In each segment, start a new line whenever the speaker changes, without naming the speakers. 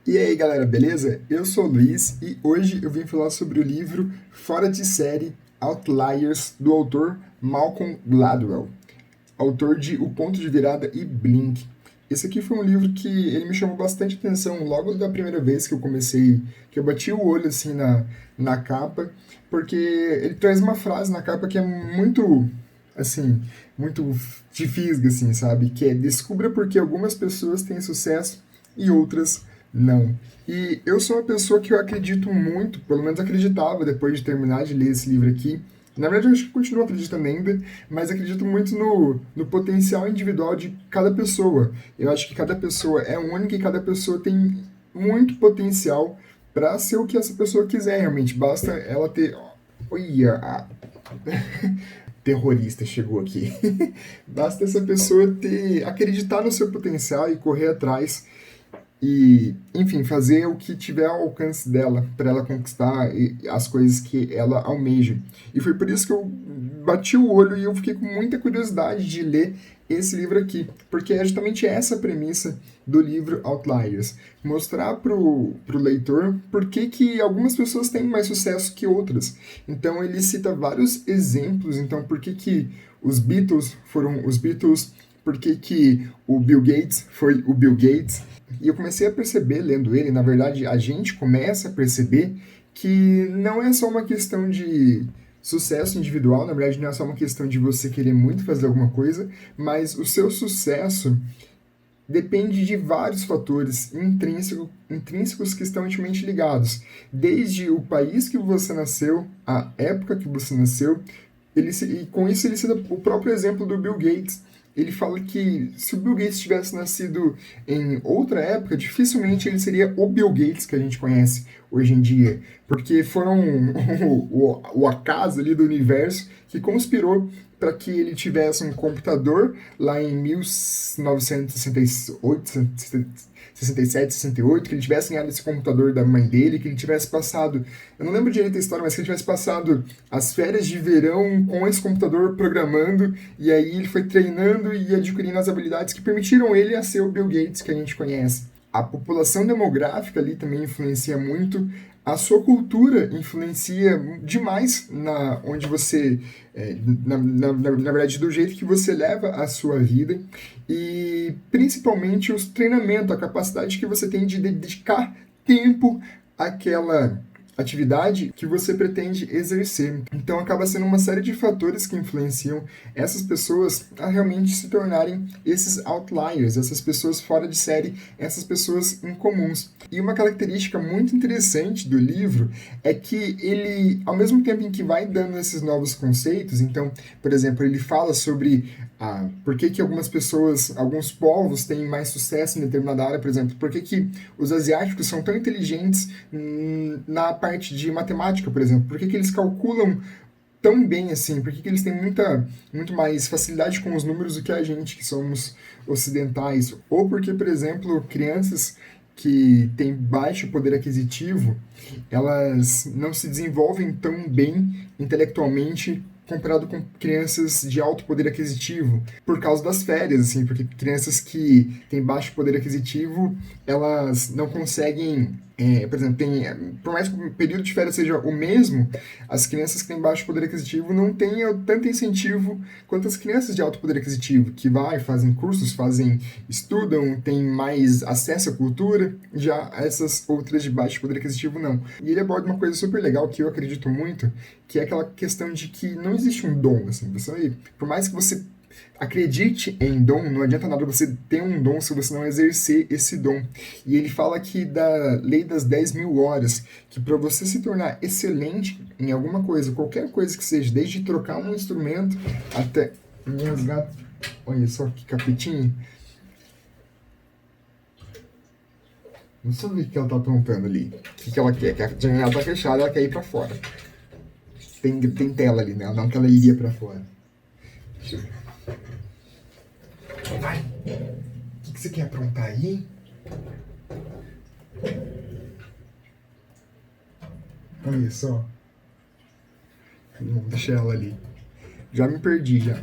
E aí galera, beleza? Eu sou o Luiz e hoje eu vim falar sobre o livro Fora de Série Outliers, do autor Malcolm Gladwell, autor de O Ponto de Virada e Blink. Esse aqui foi um livro que ele me chamou bastante atenção logo da primeira vez que eu comecei, que eu bati o olho assim na capa, porque ele traz uma frase na capa que é muito, assim, muito de fisga, assim, sabe? Que é: descubra por que algumas pessoas têm sucesso e outras não. E eu sou uma pessoa que eu acredito muito, pelo menos acreditava depois de terminar de ler esse livro aqui. Na verdade, eu acho que continuo acreditando ainda, mas acredito muito no potencial individual de cada pessoa. Eu acho que cada pessoa é única e cada pessoa tem muito potencial para ser o que essa pessoa quiser, realmente. Basta ela ter. Olha, a terrorista chegou aqui. Basta essa pessoa ter acreditar no seu potencial e correr atrás e, enfim, fazer o que tiver ao alcance dela para ela conquistar as coisas que ela almeja. E foi por isso que eu bati o olho e eu fiquei com muita curiosidade de ler esse livro aqui, porque é justamente essa a premissa do livro Outliers: mostrar pro leitor por que algumas pessoas têm mais sucesso que outras. Então ele cita vários exemplos. Então, por que os Beatles foram os Beatles, por que o Bill Gates foi o Bill Gates. E eu comecei a perceber, lendo ele, na verdade, a gente começa a perceber que não é só uma questão de sucesso individual, na verdade, não é só uma questão de você querer muito fazer alguma coisa, mas o seu sucesso depende de vários fatores intrínsecos que estão intimamente ligados. Desde o país que você nasceu, a época que você nasceu, e com isso ele cita o próprio exemplo do Bill Gates. Ele fala que se o Bill Gates tivesse nascido em outra época, dificilmente ele seria o Bill Gates que a gente conhece hoje em dia, porque foram o acaso ali do universo que conspirou para que ele tivesse um computador lá em 1968, 67, 68, que ele tivesse ganhado esse computador da mãe dele, que ele tivesse passado, eu não lembro direito a história, mas que ele tivesse passado as férias de verão com esse computador programando, e aí ele foi treinando e adquirindo as habilidades que permitiram ele a ser o Bill Gates que a gente conhece. A população demográfica ali também influencia muito, a sua cultura influencia demais na onde você, na verdade, do jeito que você leva a sua vida, e principalmente os treinamentos, a capacidade que você tem de dedicar tempo àquela atividade que você pretende exercer. Então acaba sendo uma série de fatores que influenciam essas pessoas a realmente se tornarem esses outliers, essas pessoas fora de série, essas pessoas incomuns. E uma característica muito interessante do livro é que ele, ao mesmo tempo em que vai dando esses novos conceitos, então, por exemplo, ele fala sobre por que algumas pessoas, alguns povos têm mais sucesso em determinada área, por exemplo, por que os asiáticos são tão inteligentes na parte de matemática, por exemplo, por que eles calculam tão bem assim, por que eles têm muito mais facilidade com os números do que a gente, que somos ocidentais, ou porque, por exemplo, crianças que têm baixo poder aquisitivo, elas não se desenvolvem tão bem intelectualmente comparado com crianças de alto poder aquisitivo, por causa das férias, assim, porque crianças que têm baixo poder aquisitivo, elas não conseguem, por exemplo, por mais que o período de férias seja o mesmo, as crianças que têm baixo poder aquisitivo não têm tanto incentivo quanto as crianças de alto poder aquisitivo, que fazem cursos, estudam, têm mais acesso à cultura, já essas outras de baixo poder aquisitivo não. E ele aborda uma coisa super legal que eu acredito muito, que é aquela questão de que não existe um dom, assim, por mais que você acredite em dom, não adianta nada você ter um dom se você não exercer esse dom. E ele fala aqui da lei das 10.000 horas, que para você se tornar excelente em alguma coisa, qualquer coisa que seja, desde trocar um instrumento até... Minhas gatas, olha só que capetinha. Não sei o que ela tá apontando ali. O que ela quer? Que a janela tá fechada, ela quer ir para fora. Tem tela ali, né? Não que ela iria para fora. Deixa eu ver. Vai! O que você quer aprontar aí? Olha só. Não, deixa ela ali. Já me perdi, já.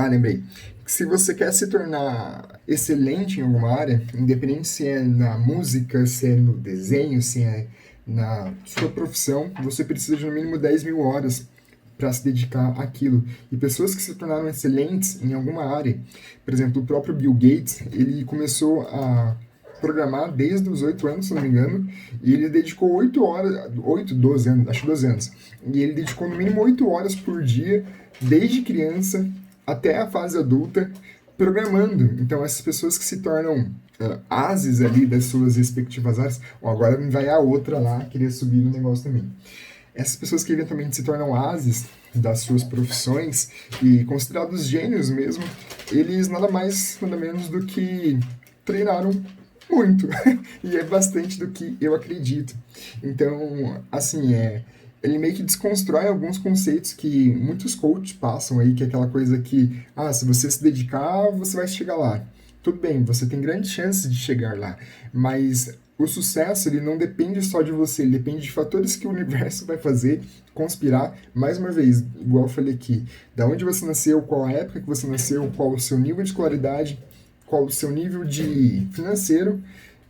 Lembrei. se você quer se tornar excelente em alguma área, independente se é na música, se é no desenho, se é na sua profissão, você precisa de no mínimo 10 mil horas para se dedicar àquilo. E pessoas que se tornaram excelentes em alguma área, por exemplo, o próprio Bill Gates, ele começou a programar desde os 8 anos, se não me engano, e ele dedicou 8 horas, 8, 12 anos, acho que 12 anos, e ele dedicou no mínimo 8 horas por dia, desde criança até a fase adulta, programando. Então, essas pessoas que se tornam ases ali das suas respectivas áreas, ó, agora vai a outra lá querer subir no negócio também. Essas pessoas que eventualmente se tornam ases das suas profissões e considerados gênios mesmo, eles nada mais, nada menos do que treinaram muito. E é bastante do que eu acredito. Então, assim, ele meio que desconstrói alguns conceitos que muitos coaches passam aí, que é aquela coisa que, se você se dedicar, você vai chegar lá. Tudo bem, você tem grandes chances de chegar lá, mas o sucesso, ele não depende só de você, ele depende de fatores que o universo vai fazer conspirar. Mais uma vez, igual eu falei aqui, da onde você nasceu, qual a época que você nasceu, qual o seu nível de escolaridade, qual o seu nível de financeiro,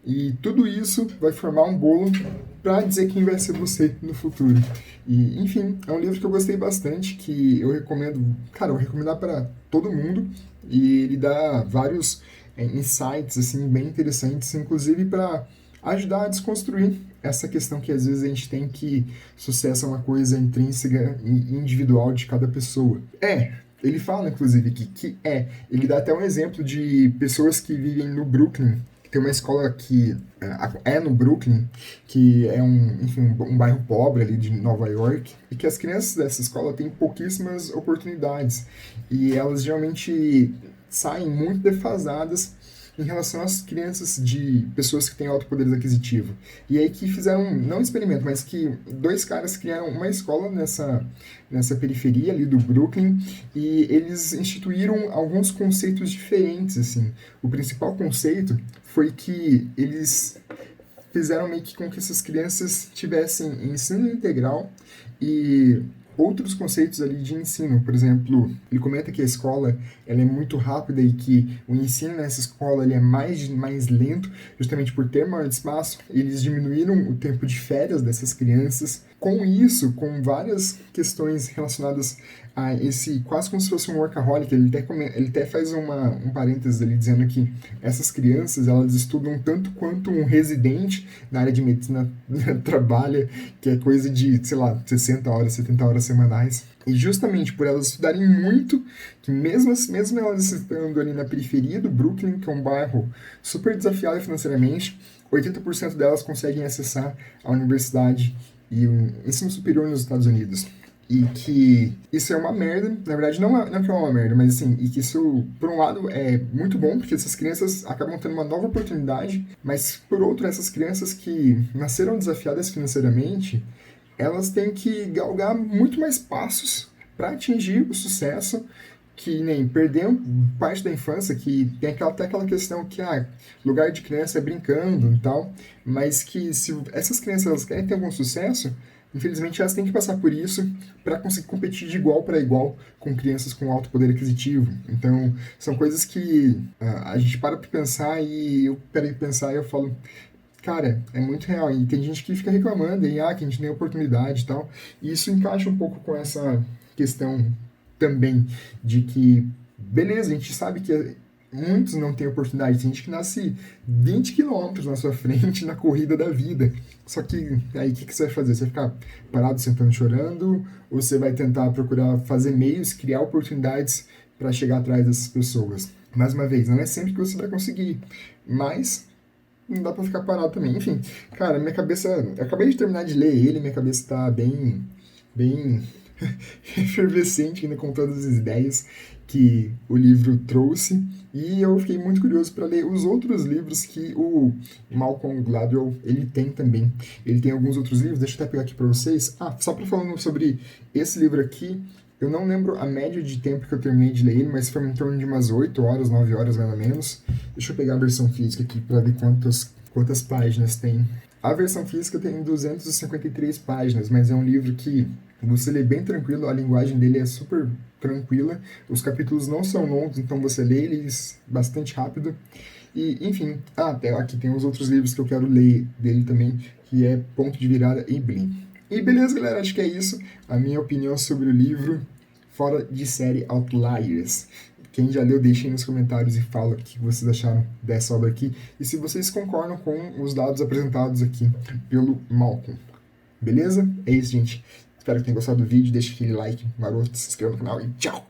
e tudo isso vai formar um bolo para dizer quem vai ser você no futuro. E, enfim, é um livro que eu gostei bastante, que eu recomendo, cara, eu vou recomendar para todo mundo, e ele dá vários insights, assim, bem interessantes, inclusive para ajudar a desconstruir essa questão que às vezes a gente tem que sucesso é uma coisa intrínseca e individual de cada pessoa. Ele fala, inclusive, ele dá até um exemplo de pessoas que vivem no Brooklyn. Tem uma escola que é no Brooklyn, que é um bairro pobre ali de Nova York, e que as crianças dessa escola têm pouquíssimas oportunidades. E elas geralmente saem muito defasadas em relação às crianças de pessoas que têm alto poder aquisitivo. E aí que fizeram, não um experimento, mas que dois caras criaram uma escola nessa periferia ali do Brooklyn, e eles instituíram alguns conceitos diferentes, assim. O principal conceito foi que eles fizeram meio que com que essas crianças tivessem ensino integral e outros conceitos ali de ensino. Por exemplo, ele comenta que a escola ela é muito rápida e que o ensino nessa escola ele é mais lento, justamente por ter maior espaço. Eles diminuíram o tempo de férias dessas crianças. Com isso, com várias questões relacionadas a esse, quase como se fosse um workaholic, ele até faz um parênteses ali dizendo que essas crianças, elas estudam tanto quanto um residente na área de medicina trabalha, que é coisa de, sei lá, 60 horas, 70 horas semanais. E justamente por elas estudarem muito, que mesmo elas estando ali na periferia do Brooklyn, que é um bairro super desafiado financeiramente, 80% delas conseguem acessar a universidade e o ensino superior nos Estados Unidos. E que isso é uma merda, na verdade não que é uma merda, mas assim, e que isso, por um lado, é muito bom, porque essas crianças acabam tendo uma nova oportunidade, mas por outro, essas crianças que nasceram desafiadas financeiramente, elas têm que galgar muito mais passos para atingir o sucesso, que nem perder parte da infância, que tem até aquela questão que lugar de criança é brincando e tal, mas que se essas crianças elas querem ter algum sucesso, infelizmente elas têm que passar por isso para conseguir competir de igual para igual com crianças com alto poder aquisitivo. Então, são coisas que a gente para pensar e eu parei de pensar e eu falo, cara, é muito real. E tem gente que fica reclamando que a gente nem tem oportunidade e tal. E isso encaixa um pouco com essa questão também de que, beleza, a gente sabe que muitos não têm oportunidade. Tem gente que nasce 20 quilômetros na sua frente na corrida da vida. Só que aí o que você vai fazer? Você vai ficar parado, sentando, chorando? Ou você vai tentar procurar fazer meios, criar oportunidades para chegar atrás dessas pessoas? Mais uma vez, não é sempre que você vai conseguir, mas não dá pra ficar parado também. Enfim, cara, minha cabeça... Eu acabei de terminar de ler ele, minha cabeça tá bem efervescente ainda com todas as ideias que o livro trouxe. E eu fiquei muito curioso para ler os outros livros que o Malcolm Gladwell ele tem também. Ele tem alguns outros livros, deixa eu até pegar aqui para vocês. Só para falando sobre esse livro aqui, Eu não lembro a média de tempo que eu terminei de ler ele, mas foi em torno de umas 8 horas, 9 horas mais ou menos. Deixa eu pegar a versão física aqui para ver quantas páginas tem. A versão física tem 253 páginas, mas é um livro que você lê bem tranquilo, a linguagem dele é super tranquila, os capítulos não são longos, então você lê eles bastante rápido. E, enfim, aqui tem os outros livros que eu quero ler dele também, que é Ponto de Virada e Blim. E beleza, galera, acho que é isso. A minha opinião sobre o livro Fora de Série Outliers. Quem já leu, deixem nos comentários e fala o que vocês acharam dessa obra aqui. E se vocês concordam com os dados apresentados aqui pelo Malcolm. Beleza? É isso, gente. Espero que tenham gostado do vídeo. Deixe aquele like maroto, se inscreva no canal e tchau!